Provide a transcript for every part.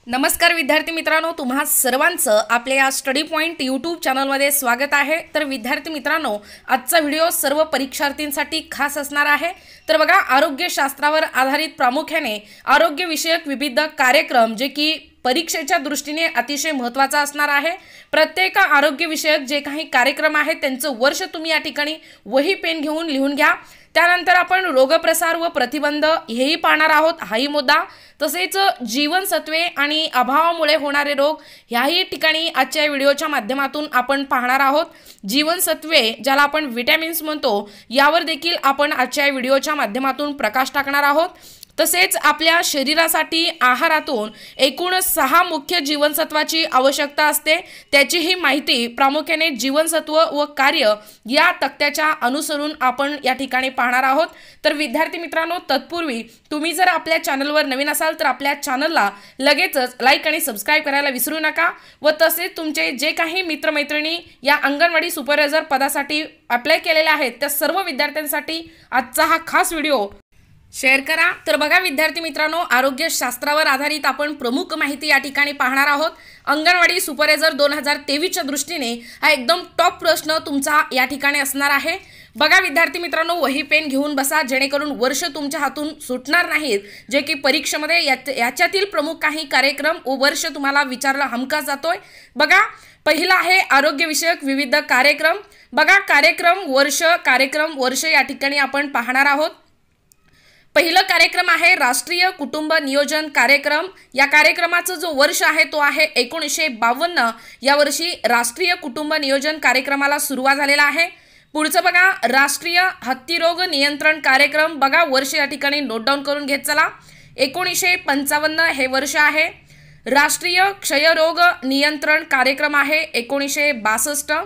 नमस्कार विद्यार्थी मित्रांनो, तुम्हा सर्वांचं आपल्या या स्टडी पॉइंट यूट्यूब चॅनलमध्ये स्वागत आहे। तर विद्यार्थी मित्रांनो, आजचा व्हिडिओ सर्व परीक्षार्थींसाठी खास असणार आहे। तर बघा, आरोग्यशास्त्रावर आधारित प्रामुख्याने आरोग्य विषयक विविध कार्यक्रम जे की परीक्षेच्या दृष्टीने अतिशय महत्त्वाचा असणार आहे। प्रत्येक आरोग्य विषयक जे काही कार्यक्रम आहेत त्यांचं वर्ष तुम्ही या ठिकाणी वही पेन घेऊन लिहून घ्या। त्यानंतर आपण रोगप्रसार व प्रतिबंध हेही पाहणार आहोत, हाही मुद्दा। तसेच जीवनसत्वे आणि अभावामुळे होणारे रोग याही ठिकाणी आजच्या व्हिडिओच्या माध्यमातून आपण पाहणार आहोत। जीवनसत्वे ज्याला आपण विटॅमिन्स म्हणतो, यावर देखील आपण आजच्या व्हिडिओच्या माध्यमातून प्रकाश टाकणार आहोत। तसेच आपल्या शरीरासाठी आहारातून एकूण 6 मुख्य जीवनसत्वाची आवश्यकता असते, त्याचीही माहिती प्रामुख्याने जीवनसत्व व कार्य या तक्त्याच्या अनुसरून आपण या ठिकाणी पाहणार आहोत। तर विद्यार्थी मित्रांनो, तत्पूर्वी तुम्ही जर आपल्या चॅनलवर नवीन असाल तर आपल्या चॅनलला लगेचच लाईक आणि सबस्क्राइब करायला विसरू नका। व तसेच तुमचे जे काही मित्रमैत्रिणी या अंगणवाडी सुपरवायझर पदासाठी अप्लाय केलेले आहेत त्या सर्व विद्यार्थ्यांसाठी आजचा हा खास व्हिडिओ शेअर करा। तर बघा विद्यार्थी मित्रांनो, आरोग्यशास्त्रावर आधारित आपण प्रमुख माहिती या ठिकाणी पाहणार आहोत। अंगणवाडी सुपरवायझर 2023च्या दृष्टीने हा एकदम टॉप प्रश्न तुमचा या ठिकाणी असणार आहे। बघा विद्यार्थी मित्रांनो, वही पेन घेऊन बसा, जेणेकरून वर्ष तुमच्या हातून सुटणार नाहीत, जे की परीक्षेमध्ये याच्यातील प्रमुख काही कार्यक्रम व वर्ष तुम्हाला विचारला हमखास जातोय। बघा, पहिला आहे आरोग्य विषयक विविध कार्यक्रम। बघा, कार्यक्रम वर्ष या ठिकाणी आपण पाहणार आहोत। पहिलं कार्यक्रम आहे राष्ट्रीय कुटुंब नियोजन कार्यक्रम। या कार्यक्रमाचा जो वर्ष आहे तो आहे 1952। या वर्षी राष्ट्रीय कुटुंब नियोजन कार्यक्रमाला सुरुवात झालेला आहे। पुढचं बघा, राष्ट्रीय हत्तीरोग नियंत्रण कार्यक्रम। बघा, वर्ष या ठिकाणी नोट डाऊन करून घेत चला, 1955 हे वर्ष आहे। राष्ट्रीय क्षयरोग नियंत्रण कार्यक्रम आहे 1962।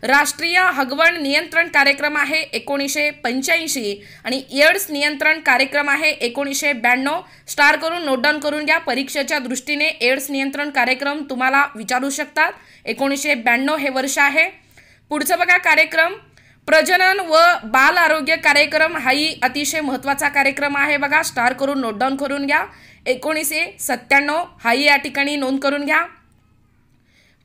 राष्ट्रीय हगवण नियंत्रण कार्यक्रम आहे 1985 आणि एड्स नियंत्रण कार्यक्रम आहे 1992। स्टार करून नोट डाऊन करून घ्या, परीक्षेच्या दृष्टीने एड्स नियंत्रण कार्यक्रम तुम्हाला विचारू शकतात। 1992 हे वर्ष आहे। पुढचं बघा, कार्यक्रम प्रजनन व बाल आरोग्य कार्यक्रम हाही अतिशय महत्त्वाचा कार्यक्रम आहे। बघा, स्टार करून नोट डाऊन करून घ्या, 1997 हाही या ठिकाणी नोंद करून घ्या।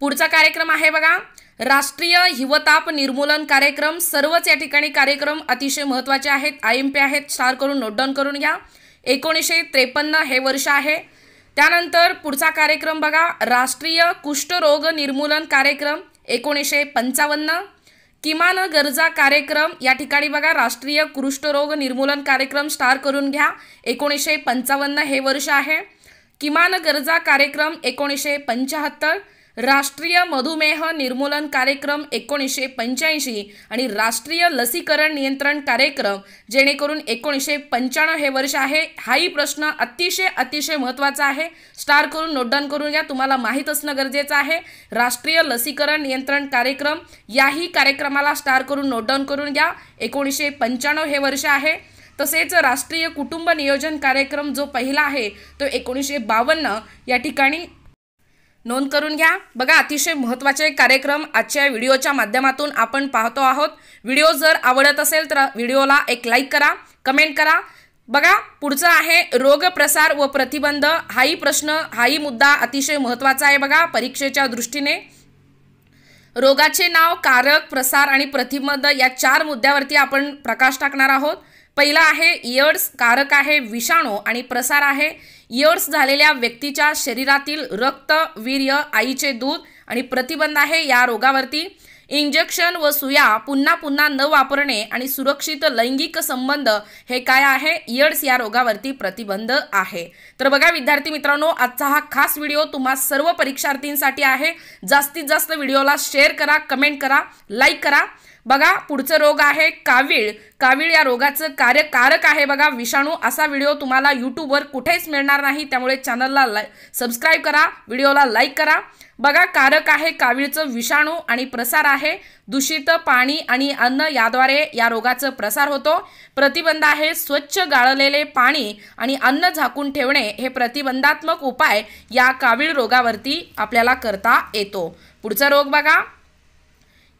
पुढचा कार्यक्रम आहे बघा, राष्ट्रीय हिवताप निर्मूलन कार्यक्रम। सर्वच या ठिकाणी कार्यक्रम अतिशय महत्त्वाचे आहेत, IMP आहेत, स्टार करून नोट डाऊन करून घ्या, 1953 हे वर्ष आहे। त्यानंतर पुढचा कार्यक्रम बघा, राष्ट्रीय कुष्ठरोग निर्मूलन कार्यक्रम 1955। किमान गरजा कार्यक्रम या ठिकाणी बघा, राष्ट्रीय कुष्ठरोग निर्मूलन कार्यक्रम स्टार करून घ्या, 1955 हे वर्ष आहे। किमान गरजा कार्यक्रम 1975। राष्ट्रीय मधुमेह निर्मूलन कार्यक्रम 1985 आणि राष्ट्रीय लसीकरण नियंत्रण कार्यक्रम जेणेकरून 1995 हे वर्ष आहे। हाही प्रश्न अतिशय महत्त्वाचा आहे, स्टार करून नोट डाऊन करून घ्या, तुम्हाला माहीत असणं गरजेचं आहे। राष्ट्रीय लसीकरण नियंत्रण कार्यक्रम याही कार्यक्रमाला स्टार करून नोट डाऊन करून घ्या, 1995 हे वर्ष आहे। तसेच राष्ट्रीय कुटुंब नियोजन कार्यक्रम जो पहिला आहे तो 1952 या ठिकाणी नोंद करून घ्या। बघा, अतिशय महत्त्वाचे कार्यक्रम आजच्या व्हिडिओच्या माध्यमातून आपण पाहतो आहोत। व्हिडिओ जर आवडत असेल तर व्हिडिओला एक लाईक करा, कमेंट करा। बघा, पुढचं आहे रोगप्रसार व प्रतिबंध। हाही मुद्दा अतिशय महत्त्वाचा आहे। बघा, परीक्षेच्या दृष्टीने रोगाचे नाव, कारक, प्रसार आणि प्रतिबंध या 4 मुद्द्यावरती आपण प्रकाश टाकणार आहोत। पहिला आहे एड्स, कारक आहे विषाणू आणि प्रसार आहे एड्स झालेल्या व्यक्तीच्या शरीरातील रक्त, वीर्य, आईचे दूध आणि प्रतिबंध आहे या रोगावरती इंजेक्शन व सुया पुन्हा पुन्हा न वापरणे आणि सुरक्षित लैंगिक संबंध हे काय आहे, एड्स या रोगावरती प्रतिबंध आहे। तर बघा विद्यार्थी मित्रांनो, आजचा हा खास व्हिडिओ तुम्हा सर्व परीक्षार्थींसाठी आहे। जास्तीत जास्त व्हिडिओला शेअर करा, कमेंट करा, लाईक करा। बघा, पुढचं रोग आहे कावीळ। कावीळ या रोगाचं कारक आहे बघा विषाणू। असा व्हिडिओ तुम्हाला यूट्यूबवर कुठेच मिळणार नाही, त्यामुळे चॅनलला सबस्क्राइब करा, व्हिडिओला लाईक करा। बघा, कारक आहे कावीळचं विषाणू आणि प्रसार आहे दूषित पाणी आणि अन्न याद्वारे या रोगाचा प्रसार होतो। प्रतिबंध आहे स्वच्छ गाळलेले पाणी आणि अन्न झाकून ठेवणे हे प्रतिबंधात्मक उपाय या कावीळ रोगावरती आपल्याला करता येतो। पुढचा रोग बघा,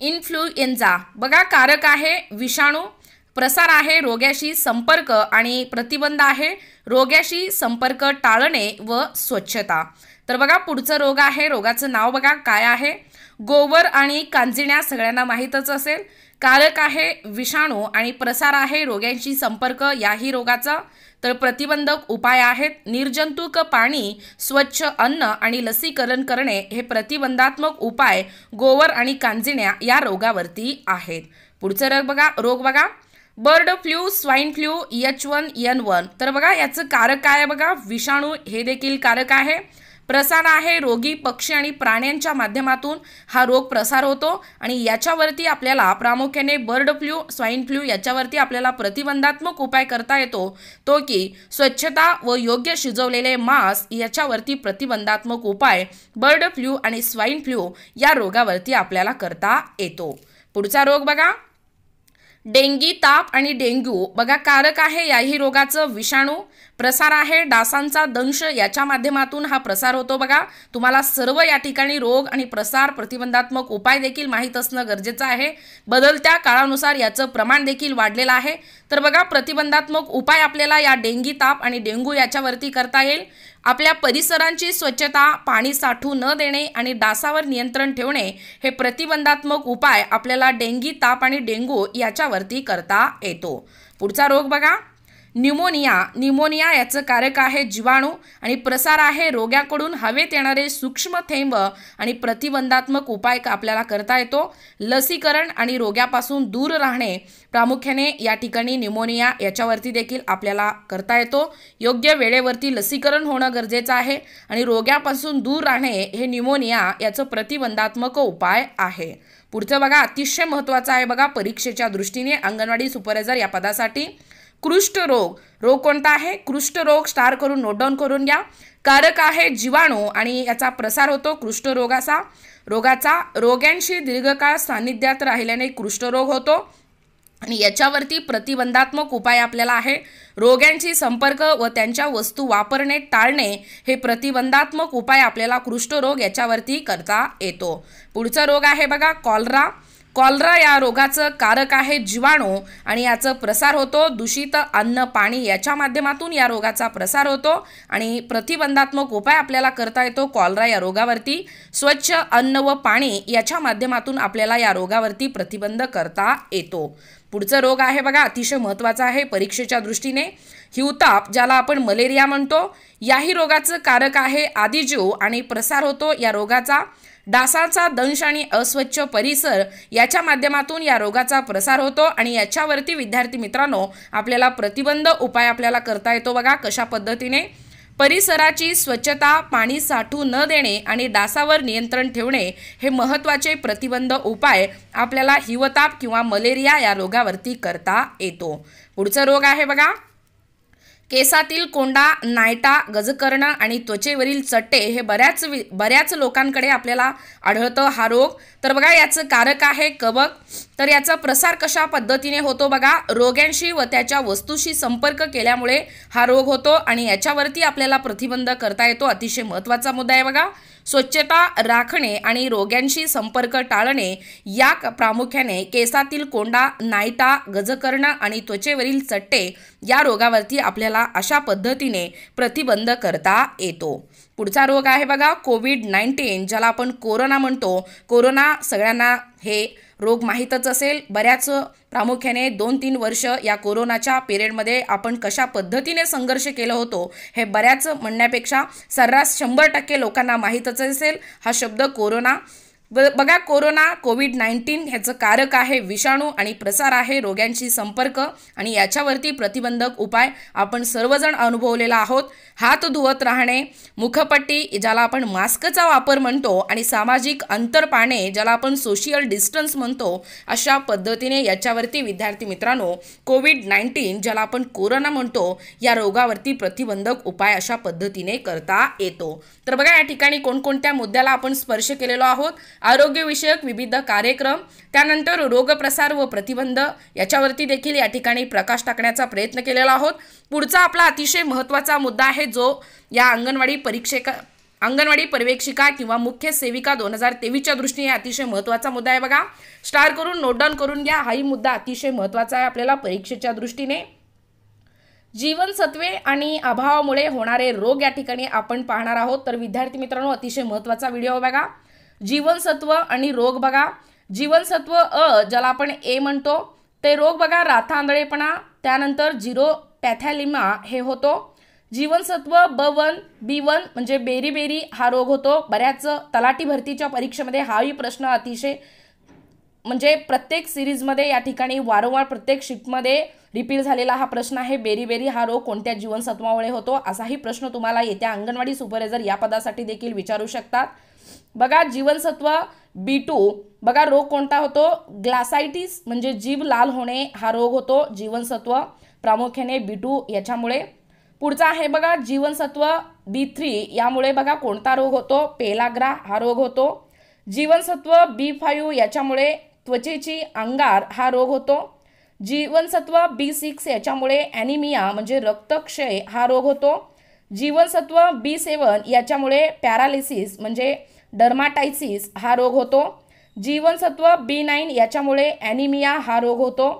इन्फ्लुएन्झा। बघा, कारक आहे विषाणू, प्रसार आहे रोग्याशी संपर्क आणि प्रतिबंध आहे रोग्याशी संपर्क टाळणे व स्वच्छता। तर बघा पुढचा रोग आहे, रोगाचं नाव बघा काय आहे। गोवर आणि कांजिण्या सगळ्यांना माहीतच असेल। कारक आहे विषाणू आणि प्रसार आहे रोग्यांशी संपर्क याही रोगाचा। तर प्रतिबंधक उपाय आहेत निर्जंतुक पाणी, स्वच्छ अन्न आणि लसीकरण करणे हे प्रतिबंधात्मक उपाय गोवर आणि कांजिण्या या रोगावरती आहेत। पुढचं रोग बघा bird flu, swine flu, H1N1। तर बघा याचं कारक काय आहे बघा, विषाणू हे देखील कारक आहे। प्रसार आहे रोगी पक्षी आणि प्राण्यांच्या माध्यमातून हा रोग प्रसार होतो आणि याच्यावरती आपल्याला प्रामुख्याने बर्ड फ्लू, स्वाइन फ्लू याच्यावरती आपल्याला प्रतिबंधात्मक उपाय करता येतो तो की स्वच्छता व योग्य शिजवलेले मांस याच्यावरती प्रतिबंधात्मक उपाय बर्ड फ्लू आणि स्वाइन फ्लू या रोगावरती आपल्याला करता येतो। पुढचा रोग बघा डेंगी, ताप आणि डेंग्यू। बघा कारक आहे याही रोगाचं विषाणू। प्रसार आहे डासांचा दंश याच्या माध्यमातून हा प्रसार होतो। बघा तुम्हाला सर्व या ठिकाणी रोग आणि प्रसार प्रतिबंधात्मक उपाय देखील माहीत असणं गरजेचं आहे। बदलत्या काळानुसार याचं प्रमाण देखील वाढलेलं आहे। तर बघा प्रतिबंधात्मक उपाय आपल्याला या डेंगी, ताप आणि डेंग्यू याच्यावरती करता येईल। आपल्या परिसरांची स्वच्छता, पाणी साठू न देणे आणि डासावर नियंत्रण ठेवणे हे प्रतिबंधात्मक उपाय आपल्याला डेंगी, ताप आणि डेंग्यू याच्यावरती करता येतो। पुढचा रोग बघा न्यूमोनिया याचं कारक आहे जीवाणू आणि प्रसार आहे रोग्याकडून हवेत येणारे सूक्ष्म थेंब आणि प्रतिबंधात्मक उपाय आपल्याला करता येतो। लसीकरण आणि रोग्यापासून दूर राहणे प्रामुख्याने या ठिकाणी न्यूमोनिया याच्यावरती देखील आपल्याला करता येतो। योग्य वेळेवरती लसीकरण होणं गरजेचं आहे आणि रोग्यापासून दूर राहणे हे न्यूमोनिया याचं प्रतिबंधात्मक उपाय आहे। पुढचं बघा अतिशय महत्त्वाचं आहे बघा परीक्षेच्या दृष्टीने अंगणवाडी सुपरवायझर या पदासाठी रोग कोणता आहे, कुष्ठरोग स्टार करून नोट डाऊन करून घ्या। कारक आहे जीवाणू आणि याचा प्रसार होतो रोगाचा रोग्यांशी दीर्घकाळ सानिध्यात राहिल्याने कुष्ठरोग होतो आणि याच्यावरती प्रतिबंधात्मक उपाय आपल्याला आहे रोग्यांशी संपर्क व त्यांच्या वस्तू वापरणे टाळणे हे प्रतिबंधात्मक उपाय आपल्याला कुष्ठरोग याच्यावरती करता येतो। पुढचा रोग आहे बघा कॉलरा या रोगाचं कारक आहे जीवाणू आणि याचा प्रसार होतो दूषित अन्न, पाणी याच्या माध्यमातून या रोगाचा प्रसार होतो आणि प्रतिबंधात्मक उपाय आपल्याला करता येतो कॉलरा या रोगावरती। स्वच्छ अन्न व पाणी याच्या माध्यमातून आपल्याला या रोगावरती प्रतिबंध करता येतो। पुढचा रोग आहे बघा अतिशय महत्त्वाचा आहे परीक्षेच्या दृष्टीने हिवताप ज्याला आपण मलेरिया म्हणतो। याही रोगाचं कारक आहे आदिजीव आणि प्रसार होतो या रोगाचा डासांचा दंश आणि अस्वच्छ परिसर याच्या माध्यमातून या रोगाचा प्रसार होतो आणि याच्यावरती विद्यार्थी मित्रांनो आपल्याला प्रतिबंध उपाय आपल्याला करता येतो बघा कशा पद्धतीने परिसराची स्वच्छता, पाणी साठू न देणे आणि डासावर नियंत्रण ठेवणे हे महत्त्वाचे प्रतिबंध उपाय आपल्याला हिवताप किंवा मलेरिया या रोगावरती करता येतो। पुढचा रोग आहे बघा केसातील कोंडा, नायटा, गजकर्ण आणि त्वचेवरील चट्टे हे बऱ्याच लोकांकडे आपल्याला आढळतं हा रोग। तर बघा याचं कारक आहे कवक। तर याचा प्रसार कशा पद्धतीने होतो बघा रोग्यांशी व त्याच्या वस्तूशी संपर्क केल्यामुळे हा रोग होतो आणि याच्यावरती आपल्याला प्रतिबंध करता येतो। अतिशय महत्त्वाचा मुद्दा आहे बघा स्वच्छता राखणे आणि रोग्यांशी संपर्क टाळणे या प्रामुख्याने केसातील कोंडा, नायटा, गजकर्ण आणि त्वचेवरील चट्टे या रोगावरती आपल्याला अशा पद्धतीने प्रतिबंध करता येतो। पुढचा रोग आहे बघा कोविड-19 ज्याला आपण कोरोना म्हणतो। कोरोना सगळ्यांना हे रोग माहीतच असेल। बऱ्याच प्रामुख्याने 2-3 वर्ष या कोरोनाच्या पिरियडमध्ये आपण कशा पद्धतीने संघर्ष केला होतो हे बऱ्याच म्हणण्यापेक्षा सर्रास 100% लोकांना माहीतच असेल हा शब्द कोरोना। बघा कोविड-19 ह्याचं कारक आहे विषाणू आणि प्रसार आहे रोग्यांशी संपर्क आणि याच्यावरती प्रतिबंधक उपाय आपण सर्वजण अनुभवलेला आहोत। हात धुवत राहणे, मुखपट्टी ज्याला आपण मास्कचा वापर म्हणतो आणि सामाजिक अंतर पाळणे ज्याला आपण सोशल डिस्टन्स म्हणतो अशा पद्धतीने याच्यावरती विद्यार्थी मित्रांनो कोविड-19 ज्याला आपण कोरोना म्हणतो या रोगावरती प्रतिबंधक उपाय अशा पद्धतीने करता येतो। तर बघा या ठिकाणी कोणकोणत्या मुद्द्याला आपण स्पर्श केलेलो आहोत आरोग्यविषयक विविध कार्यक्रम त्यानंतर रोग प्रसार व प्रतिबंध याच्यावरती देखील या ठिकाणी प्रकाश टाकण्याचा प्रयत्न केलेला आहोत। पुढचा आपला अतिशय महत्त्वाचा मुद्दा आहे जो या अंगणवाडी अंगणवाडी पर्यवेक्षिका किंवा मुख्य सेविका 2023च्या दृष्टीने अतिशय महत्त्वाचा मुद्दा आहे बघा. स्टार करून नोट डाऊन करून घ्या. हाही मुद्दा अतिशय महत्त्वाचा आहे आपल्याला परीक्षेच्या दृष्टीने. जीवनसत्वे आणि अभावामुळे होणारे रोग या ठिकाणी आपण पाहणार आहोत. तर विद्यार्थी मित्रांनो अतिशय महत्त्वाचा व्हिडिओ बघा. जीवनसत्व आणि रोग बघा. जीवनसत्व अ ज्याला आपण ए म्हणतो ते रोग बघा राथा आंधळेपणा, त्यानंतर झिरोपॅथॅलिमा हे होतो. जीवनसत्व B1 म्हणजे बेरीबेरी हा रोग होतो. बऱ्याच तलाठी भरतीच्या परीक्षेमध्ये हाही प्रश्न अतिशय म्हणजे प्रत्येक सिरीजमध्ये या ठिकाणी वारंवार प्रत्येक शिफ्टमध्ये रिपीट झालेला हा प्रश्न आहे. बेरीबेरी हा रोग कोणत्या जीवनसत्वामुळे होतो असाही प्रश्न तुम्हाला येत्या अंगणवाडी सुपरवायझर या पदासाठी देखील विचारू शकतात. बघा जीवनसत्व B2 बघा रोग कोणता होतो. ग्लासायटिस म्हणजे जीभ लाल होणे हा रोग होतो. जीवनसत्व प्रामुख्याने B2 याच्यामुळे. पुढचा आहे बघा जीवनसत्व B3 यामुळे बघा कोणता रोग होतो. पेलाग्रा हा रोग होतो. जीवनसत्व B5 याच्यामुळे त्वचेची अंगार हा रोग होतो. जीवनसत्व B6 याच्यामुळे ॲनिमिया म्हणजे रक्तक्षय हा रोग होतो. जीवनसत्व B7 याच्यामुळे पॅरालिसिस म्हणजे डर्माटायसिस हा रोग होतो. जीवनसत्व B9 याच्यामुळे ॲनिमिया हा रोग होतो.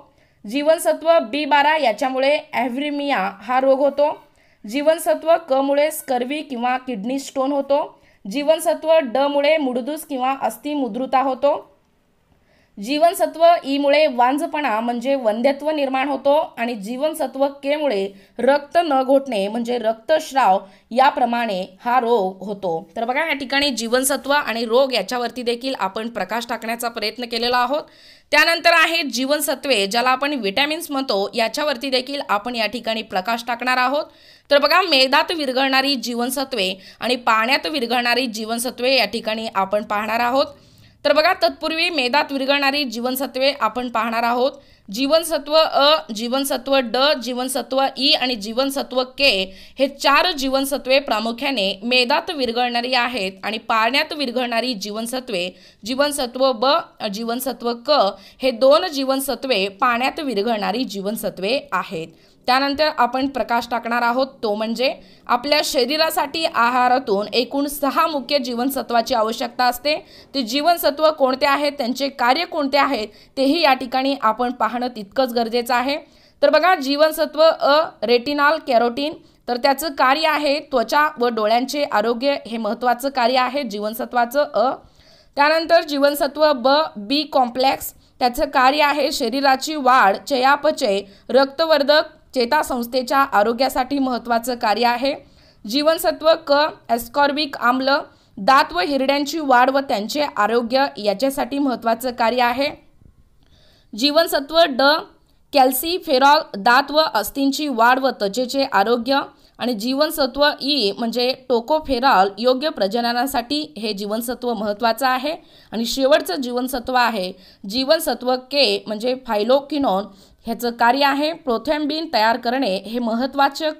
जीवनसत्व B12 याच्यामुळे ॲव्हरिमिया हा रोग होतो. जीवनसत्व क मुळे स्कर्वी किंवा किडनी स्टोन होतो. जीवनसत्व ड मुळे मुडदूस किंवा अस्थिमुद्रुता होतो. जीवनसत्व ई मुळे वांझपणा म्हणजे वंध्यत्व निर्माण होतो. आणि जीवनसत्व के मुळे रक्त न घोटणे म्हणजे रक्तस्राव याप्रमाणे हा रोग होतो. तर बघा या ठिकाणी जीवनसत्व आणि रोग याच्यावरती देखील आपण प्रकाश टाकण्याचा प्रयत्न केलेला आहोत. त्यानंतर आहे जीवनसत्वे ज्याला आपण विटॅमिन्स म्हणतो याच्यावरती देखील आपण या ठिकाणी प्रकाश टाकणार आहोत. तर बघा मेदात विरघळणारी जीवनसत्वे आणि पाण्यात विरघळणारी जीवनसत्वे या ठिकाणी आपण पाहणार आहोत. तर बघा तत्पूर्वी मेदात विरघळणारी जीवनसत्वे आपण पाहणार आहोत. जीवनसत्व अ, जीवनसत्व ड, जीवनसत्व ई आणि जीवनसत्व के हे 4 जीवनसत्वे प्रामुख्याने मेदात विरघळणारी आहेत. आणि पाण्यात विरघळणारी जीवनसत्वे जीवनसत्व ब, जीवनसत्व क हे 2 जीवनसत्वे पाण्यात विरघळणारी जीवनसत्वे आहेत. त्यानंतर आपण प्रकाश टाकणार आहोत तो म्हणजे आपल्या शरीरासाठी आहारातून एकूण 6 मुख्य जीवनसत्वाची आवश्यकता असते. ते जीवनसत्व कोणते आहेत, त्यांचे कार्य कोणते आहेत तेही या ठिकाणी आपण पाहणं तितकंच गरजेचं आहे. तर बघा जीवनसत्व अ रेटिनॉल कॅरोटीन तर त्याचं कार्य आहे त्वचा व डोळ्यांचे आरोग्य हे महत्त्वाचं कार्य आहे जीवनसत्वाचं अ. त्यानंतर जीवनसत्व बी कॉम्प्लेक्स त्याचं कार्य आहे शरीराची वाढ, चयापचय, रक्तवर्धक, चेतासंस्थेच्या आरोग्यासाठी महत्त्वाचं कार्य आहे. जीवनसत्व क ॲस्कॉर्बिक आम्ल दात व हिरड्यांची वाढ व त्यांचे आरोग्य याच्यासाठी महत्त्वाचं कार्य आहे. जीवनसत्व ड कॅल्सिफेरॉल दात व अस्थिंची वाढ व त्वचेचे आरोग्य. आणि जीवनसत्व ई म्हणजे टोकोफेरॉल योग्य प्रजननासाठी हे जीवनसत्व महत्त्वाचं आहे. आणि शेवटचं जीवनसत्व आहे जीवनसत्व के म्हणजे फायलोक्विनोन ह्याचं कार्य आहे प्रोथॅम्बिन तयार करणे हे महत्त्वाचं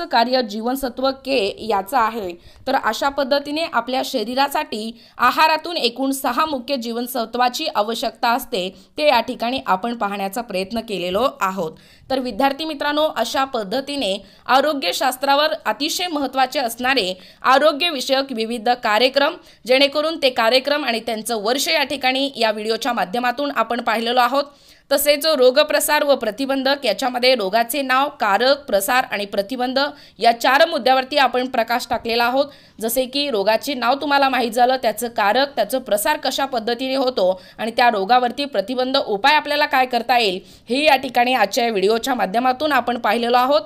कार्य जीवनसत्व के याचं आहे. तर अशा पद्धतीने आपल्या शरीरासाठी आहारातून एकूण 6 मुख्य जीवनसत्वाची आवश्यकता असते ते या ठिकाणी आपण पाहण्याचा प्रयत्न केलेलो आहोत. तर विद्यार्थी मित्रांनो अशा पद्धतीने आरोग्यशास्त्रावर अतिशय महत्त्वाचे असणारे आरोग्यविषयक विविध कार्यक्रम जेणेकरून ते कार्यक्रम आणि त्यांचं वर्ष या ठिकाणी या व्हिडिओच्या माध्यमातून आपण पाहिलेलो आहोत. तसेच रोगप्रसार व प्रतिबंधक याच्यामध्ये रोगाचे नाव, कारक, प्रसार आणि प्रतिबंध या 4 मुद्द्यावरती आपण प्रकाश टाकलेला आहोत. जसे की रोगाचे नाव तुम्हाला माहीत झालं, त्याचं कारक, त्याचं प्रसार कशा पद्धतीने होतो आणि त्या रोगावरती प्रतिबंध उपाय आपल्याला काय करता येईल हे या ठिकाणी आजच्या व्हिडिओच्या माध्यमातून आपण पाहिलेलो आहोत.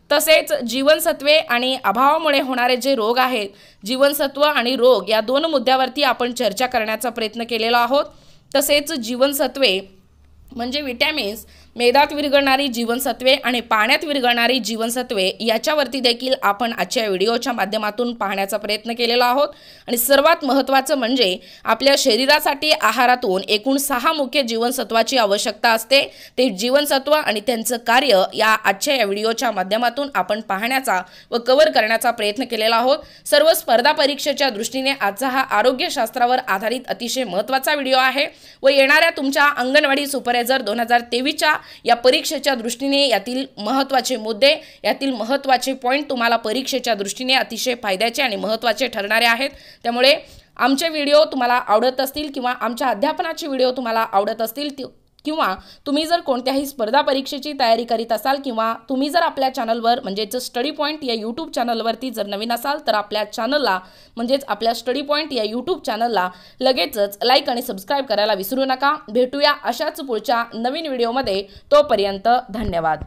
तसेच जीवनसत्वे आणि अभावामुळे होणारे जे रोग आहेत जीवनसत्व आणि रोग या 2 मुद्द्यावरती आपण चर्चा करण्याचा प्रयत्न केलेला आहोत. तसेच जीवनसत्वे म्हणजे विटॅमिन्स, मेदात विरघळणारी जीवनसत्वे आणि पाण्यात विरघळणारी जीवनसत्वे याच्यावरती देखील आपण आजच्या व्हिडिओच्या माध्यमातून पाहण्याचा प्रयत्न केलेला आहोत. आणि सर्वात महत्त्वाचं म्हणजे आपल्या शरीरासाठी आहारातून एकूण 6 मुख्य जीवनसत्वाची आवश्यकता असते. ते जीवनसत्व आणि त्यांचं कार्य या आजच्या या व्हिडिओच्या माध्यमातून आपण पाहण्याचा व कव्हर करण्याचा प्रयत्न केलेला आहोत. सर्व स्पर्धा परीक्षेच्या दृष्टीने आजचा हा आरोग्यशास्त्रावर आधारित अतिशय महत्त्वाचा व्हिडिओ आहे व येणाऱ्या तुमच्या अंगणवाडी सुपरवायझर 2023च्या या परीक्षेच्या दृष्टीने यातील महत्त्वाचे मुद्दे, यातील महत्त्वाचे पॉईंट तुम्हाला परीक्षेच्या दृष्टीने अतिशय फायद्याचे आणि महत्त्वाचे ठरणारे आहेत। त्यामुळे आमचे व्हिडिओ तुम्हाला आवडत असतील किंवा आमच्या अध्यापनाचे व्हिडिओ तुम्हाला आवडत असतील किंवा तुम्ही जर कोणत्याही स्पर्धा परीक्षेची तयारी करीत असाल किंवा तुम्ही जर आपल्या चॅनलवर म्हणजेच स्टडी पॉईंट या यूट्यूब चॅनलवरती जर नवीन असाल तर आपल्या चॅनलला म्हणजेच आपल्या स्टडी पॉईंट या यूट्यूब चॅनलला लगेचच लाईक आणि सबस्क्राईब करायला विसरू नका। भेटूया अशाच पुढच्या नवीन व्हिडिओमध्ये, तोपर्यंत धन्यवाद।